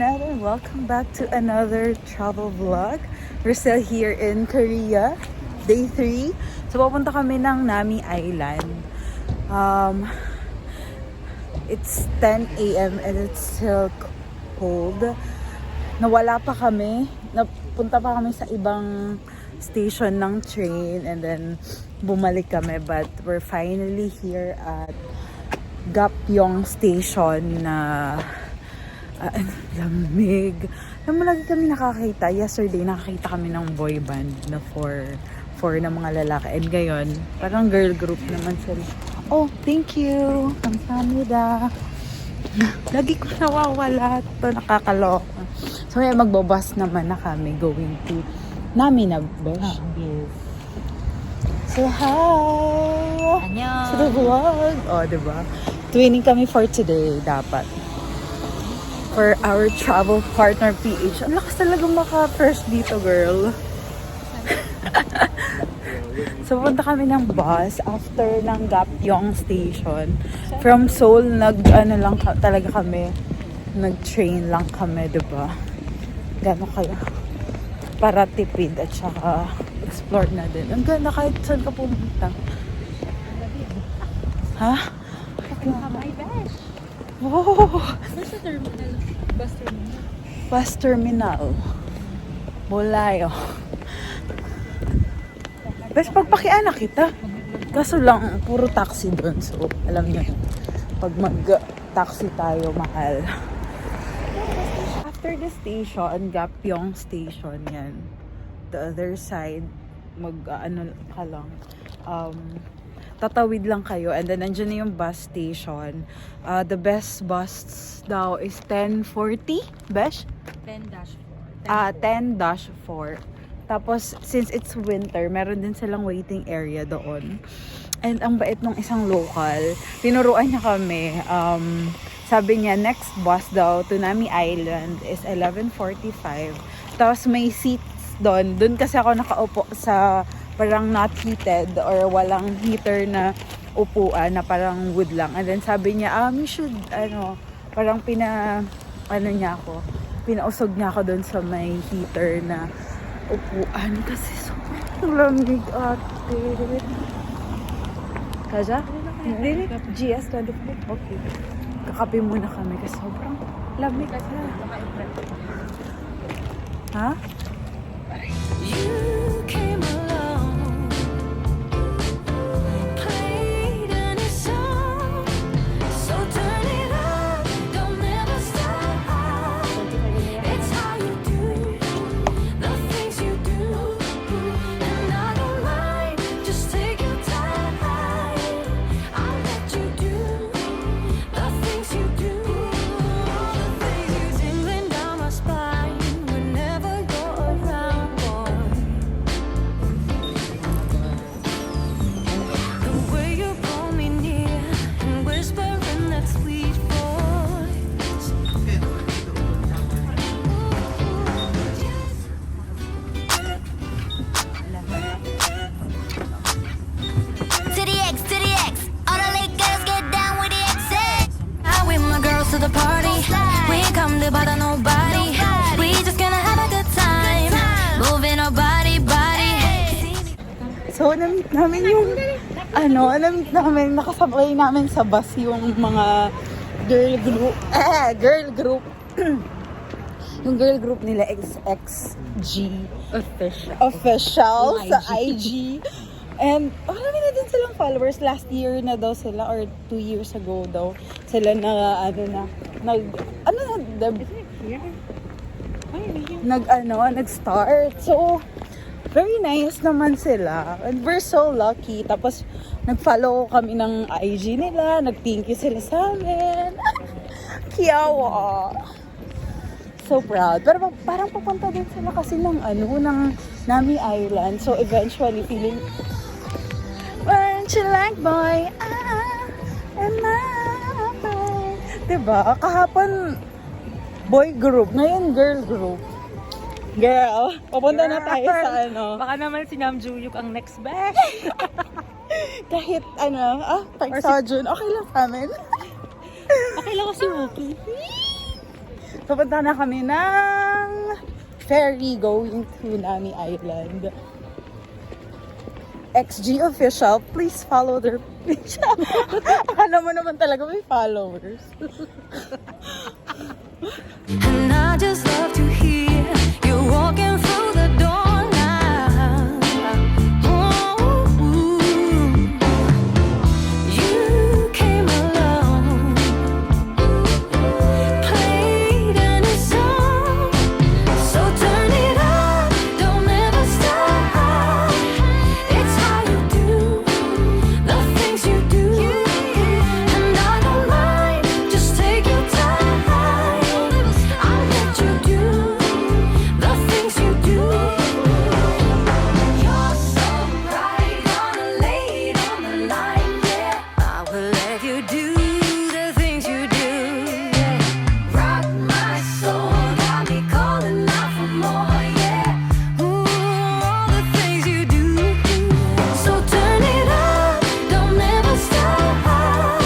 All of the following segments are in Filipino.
internet, and welcome back to another travel vlog. We're still here in Korea, day 3. So papunta kami ng Nami Island. It's 10 a.m. and it's still cold. Nawala pa kami. Napunta pa kami sa ibang station ng train and then bumalik kami. But we're finally here at Gapyeong Station na lamig. Alam mo, lagi kami nakakita. Yesterday, nakakita kami ng boy band na four na mga lalaki. And ngayon, parang girl group naman sila. Oh, thank you. Kamsahamnida. Lagi ko nawawala. Ito, nakakaloka. So, ngayon, magbabas naman na kami going to Nami na besh. Yes. Say hi! Annyeong! To the vlog. Oh, diba? Twinning kami for today, dapat. For our travel partner, PH. Ang lakas talaga maka-first dito, girl. So, punta kami ng bus after ng Gapyeong Station. From Seoul, talaga kami. Nag-train lang kami, diba? Gano'n kaya? Para tipid at saka explore na din. Ang ganda kahit saan ka pumunta. Ha? My gosh! Oh! Where's the terminal? Bus terminal? Bus terminal. Bulayo. Bes, pagpakiana kita. Kaso lang, puro taxi doon. So, alam niyo, pag mag-taxi tayo, mahal. After the station, Gapyeong Station, yan. The other side, tatawid lang kayo and then nandiyan na yung bus station. The best bus daw is 10:40, besh? 10-4. 10-4. Tapos, since it's winter, meron din silang waiting area doon. And ang bait ng isang local, tinuruan niya kami. Sabi niya, next bus daw to Nami Island is 11:45. Tapos may seats doon. Doon kasi ako nakaupo sa parang not heated or walang heater na upuan na parang wood lang. And then sabi niya, you should, parang pinausog niya ako doon sa may heater na upuan kasi sobrang lamig ate. Kaja? Hindi, GS25. Okay. Kakape muna kami kasi sobrang lamig kasi. Ha? You came along, played a new song, so turn it up, don't ever stop. It's how you do the things you do, and I don't mind. Just take your time. I'll let you do the things you do. The things you tingling down my spine whenever you're around, boy. The way you pull me near and whisper in that sweet voice. To the X, to the X. All the late girls get down with the X. I with my girls to the party. We ain't come to bother nobody. We just gonna have a good time. Moving our body. So, na-meet namin yung, na-meet namin, nakasabay namin sa bus yung mga girl group. Yung girl group nila, XXG official sa IG. And, namin na din silang followers. Last year na daw sila, or 2 years ago daw, sila nag-start. So, very nice naman sila. And we're so lucky. Tapos, nag-follow kami ng IG nila. Nag-thank you sila sa amin. Kiyawa. So proud. Pero parang papunta din sila kasi ng Nami Island. So, eventually, feeling, weren't you like boy? And I, diba? Kahapon, boy group. Ngayon, girl group. Girl, papunta na tayo sa Baka naman si Nam Juyuk ang next batch. kahit pag sa June, okay lang sa amin. Okay lang kasi Wookie. Pupunta na kami ng ferry going to Nami Island. XG official, please follow their page. Akala mo naman talaga may followers. And I just love to hear you walking through the door now. Ooh, you came along, played any song, so turn it up, don't ever stop. It's how you do the things you do, and I don't mind. Just take your time. I'll let you do the things you do. You're so bright, gonna lay it on the line, yeah. I will let you do the things you do, yeah. Rock my soul, got me calling out for more, yeah. Ooh, all the things you do. So turn it up, don't ever stop.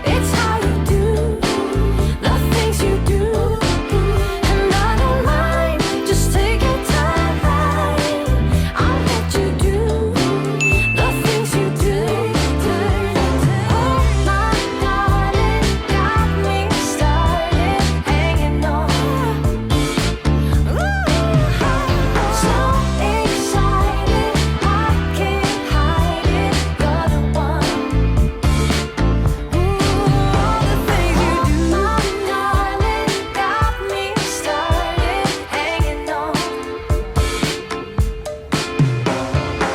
It's how you do the things you do, and I don't mind. Just take your time. I'll let you do the things you do. Oh my darling, got me started hanging on. Ooh, so excited, I can't hide it. You're the one. Ooh, all the things you do. My darling, got me started hanging on.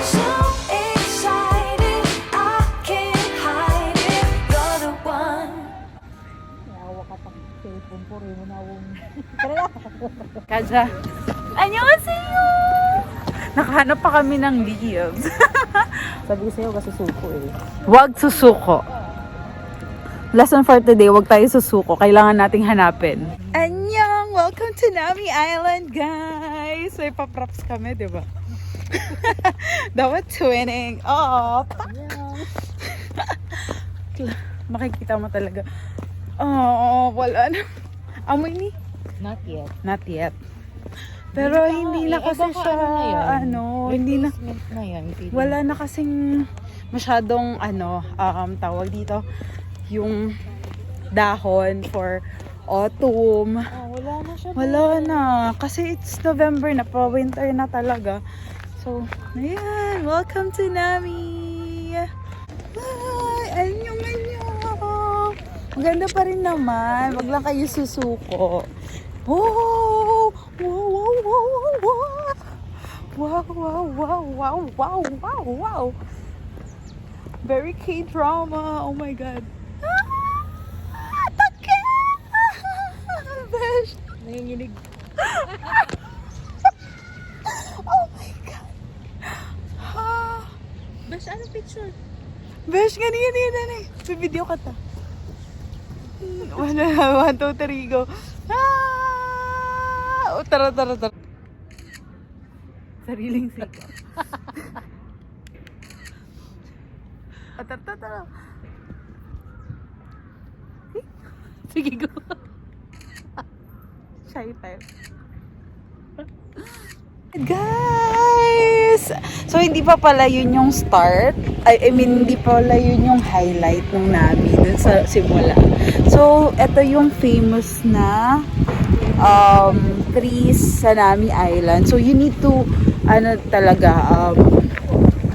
So excited, I can't hide it. You're the one. Kaja, annyeonghaseyo! Nakahanap pa kami ng leaves. Sabi ko sa'yo, kasi suko eh. Huwag susuko. Lesson for today, huwag tayo susuko. Kailangan nating hanapin. Annyeong! Welcome to Nami Island, guys! May pa-props kami, di ba? Dapat twinning up. Makikita mo talaga. Oh, wala na. Amoy ni? Not yet. Not yet. Pero hindi na kasi siya, hindi na, Replacement na yan. wala na kasing masyadong, tawag dito, yung dahon for autumn. Wala na siya. Wala na. Kasi it's November na, pa-winter na talaga. So, ayan. Welcome to Nami. Ay, anyong. Maganda pa rin naman. Wag lang kayo susuko. Wow! Wow, wow, wow, wow, wow. Wow, wow, wow, wow, wow, wow, wow. Very K-drama. Oh my God. Take! Besh. Nanginginig. Oh my God. Ah. Besh, ano picture? Besh, ganyan. May video ka ta. 1, 2, 3, go. Ah! Oh, tara. Sariling sika. Tara. Sige, go. Shy type. Guys! So, hindi pa pala yun yung start. I mean, hindi pala yun yung highlight ng Nami dun sa simula. So, ito yung famous na trees sa Nami Island. So, you need to,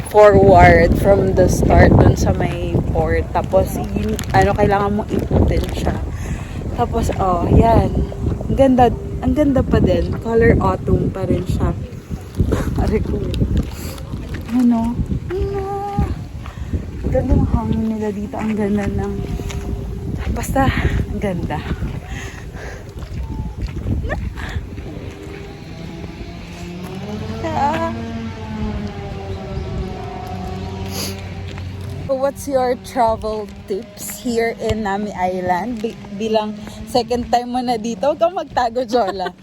forward from the start dun sa may port. Tapos, kailangan mong iputin siya. Tapos, yan. Ang ganda pa din. Color autumn pa rin siya. Aray ko. Ang ganda ng hangin nila dito. Ang ganda ng... Basta, ang ganda. So what's your travel tips here in Nami Island? Bilang second time mo na dito, huwag kang magtago, Jola.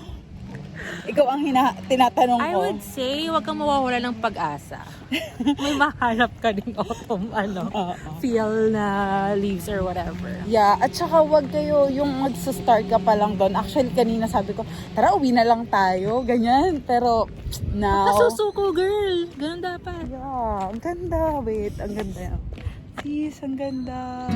Ikaw ang tinatanong I ko. would say, huwag kang mawawala ng pag-asa. May mahanap ka din autumn, Oo. feel na leaves or whatever. Yeah, at saka wag kayo yung magsa-start ka pa lang doon. Actually, kanina sabi ko, tara, uwi na lang tayo. Ganyan. Pero, now... Kasusuko, girl. Ganun dapat. Yeah, ang ganda. Wait, ang ganda. Sis, ang ganda.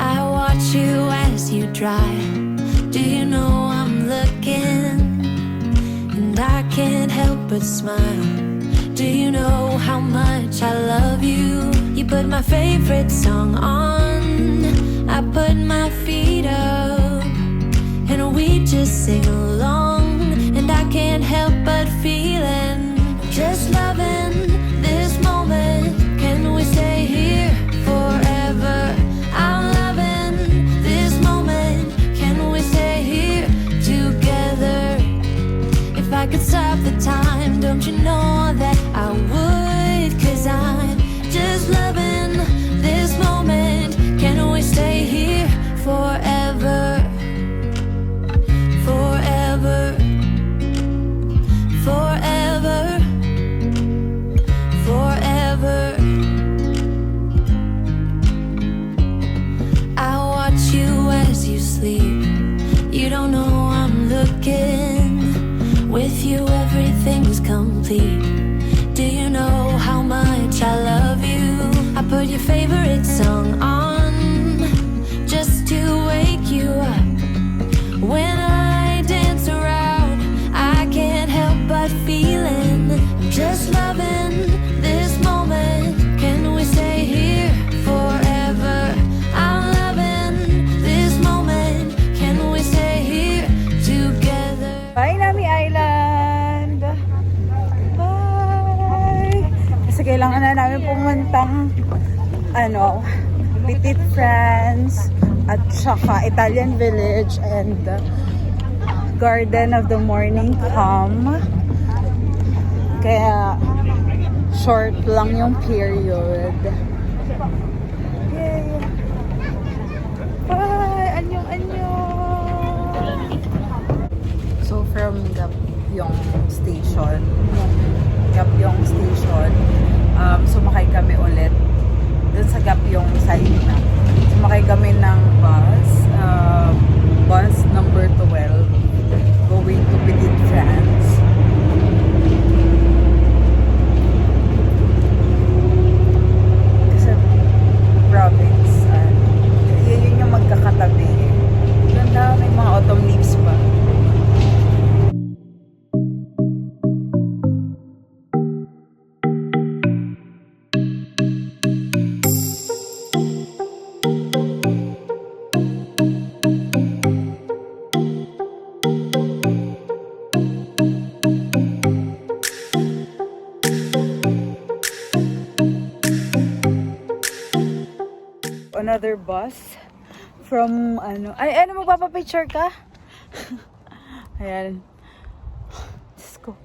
I watch you as you drive. Do you know I'm looking? And I can't help but smile. Do you know how much I love you? You put my favorite song on. I put my feet up. And we just sing along. And I can't help but feeling. Just loving this moment. Can we stay here forever? I'm loving this moment. Can we stay here together? If I could stop the time, don't you know that I would? 'Cause I'm just loving this moment. Can we stay here forever? Forever. Forever. Forever. I watch you as you sleep. You don't know I'm looking. With you everything's complete. Do you know how much I love you? I put your favorite song on just to wake you up. When I dance around, I can't help but feeling. Just loving this moment. Can we stay here forever? I'm loving this moment. Can we stay here together? Bye, Nami Island! Bye! Kasi kailangan na namin pumuntang Petit France at saka Italian Village and Garden of the Morning Calm. Kaya short lang yung period. Yay! Bye! Anyo! So from Gap yung station, sumakay kami ulit. Doon sa Gap yung side na. Sumakay kami ng bus number 12 going to Petit France. Kasi province. Yun yung magkakatabi. Ganda, may mga autumn leaves pa. Another bus from magpapapicture ka? Ayan. Diyos ko.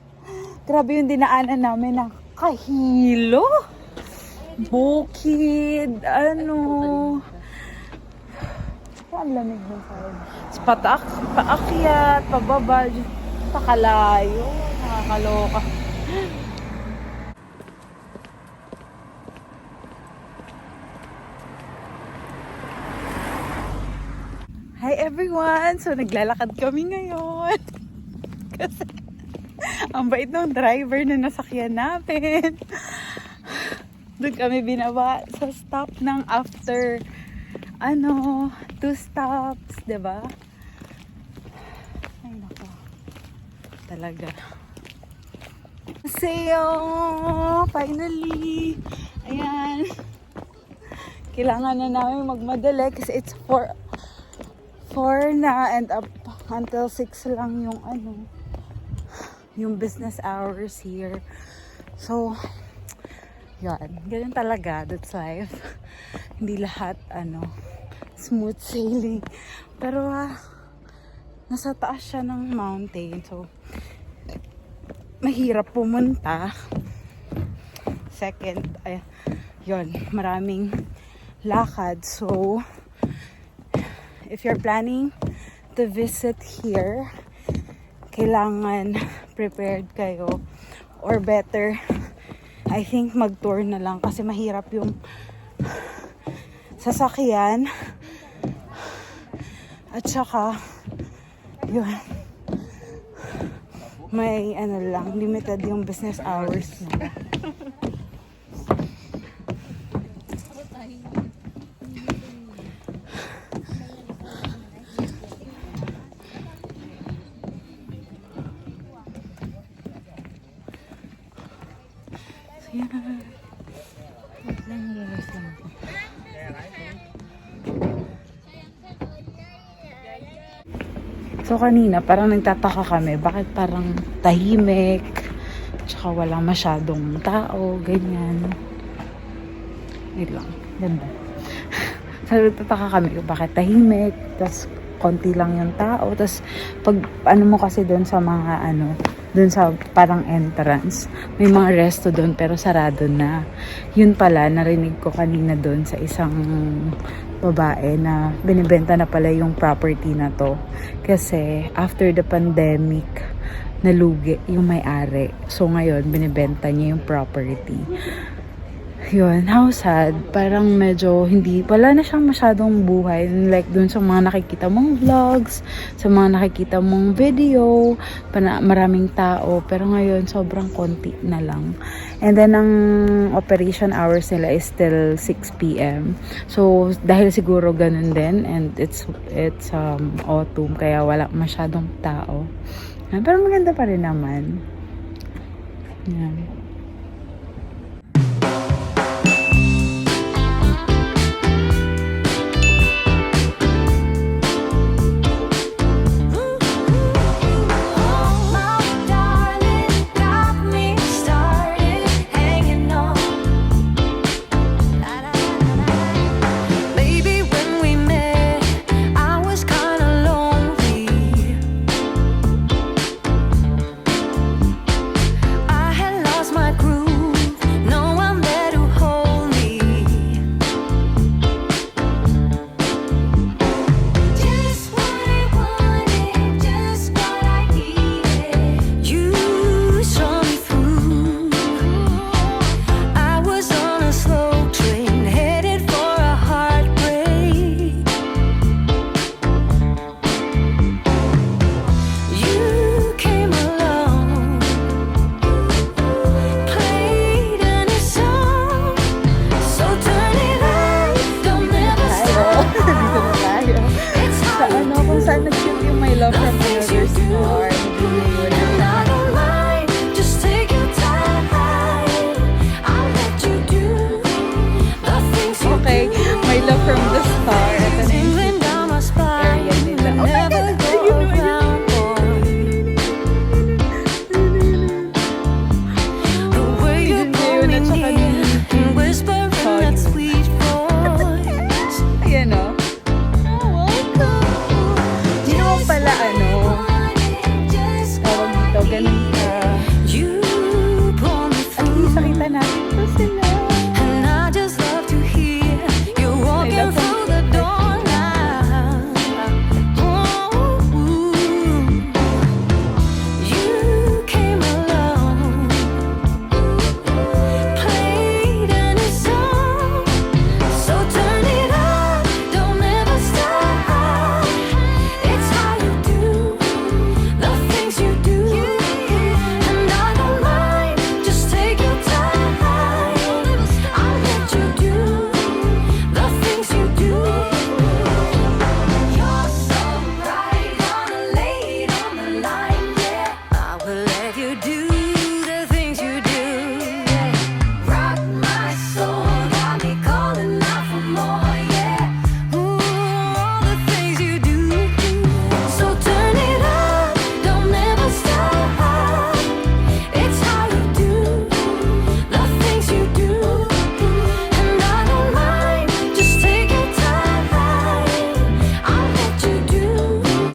Grabe yung dinaanan namin ng kahilo. Bukid. Ang lamig ng side. Paakyat, pababa. Pakalayo. Nakakaloka. Hi everyone! So naglalakad kami ngayon. Kasi ang bait ng driver na nasakyan namin. Doon kami binaba sa stop ng after 2 stops, 'di ba? Ay nako. Talaga. Sayo! Finally! Ayan. Kailangan na namin magmadali kasi it's 4 na and up until 6 lang yung business hours here. So, yan. Ganyan talaga. That's life. Hindi lahat, smooth sailing. Pero, nasa taas siya ng mountain. So, mahirap pumunta. Second, yun, maraming lakad. So, if you're planning to visit here, kailangan prepared kayo. Or better, I think mag-tour na lang kasi mahirap yung sasakyan. At saka, yun, may ano lang, limited yung business hours nila. So, yan. Wait lang, realize lang ako. So kanina parang nagtataka kami bakit parang tahimik, tsaka walang masyadong tao, ganyan. Wait lang, ganda. So nagtataka kami bakit tahimik, tas konti lang yung tao, tas pag ano mo kasi doon sa mga doon sa parang entrance, may mga resto doon pero sarado na. Yun pala, narinig ko kanina doon sa isang babae na binibenta na pala yung property na to. Kasi after the pandemic, nalugi yung may-ari. So ngayon, binibenta niya yung property. Yun, how sad. Parang medyo wala na siyang masyadong buhay. Like dun sa mga nakikita mong vlogs, sa mga nakikita mong video, maraming tao. Pero ngayon, sobrang konti na lang. And then, ang operation hours nila is still 6 p.m. So, dahil siguro ganun din, and it's autumn, kaya wala masyadong tao. Pero maganda pa rin naman. Yan. Saan nag-shoot yung My Love from Another Star? Okay, My Love from the Star. Ito na yung area nila. Oh my God! Ayun, ayun. At saka ayan o. Pala tawag dito, ganun ka. At least nakita natin ito sila.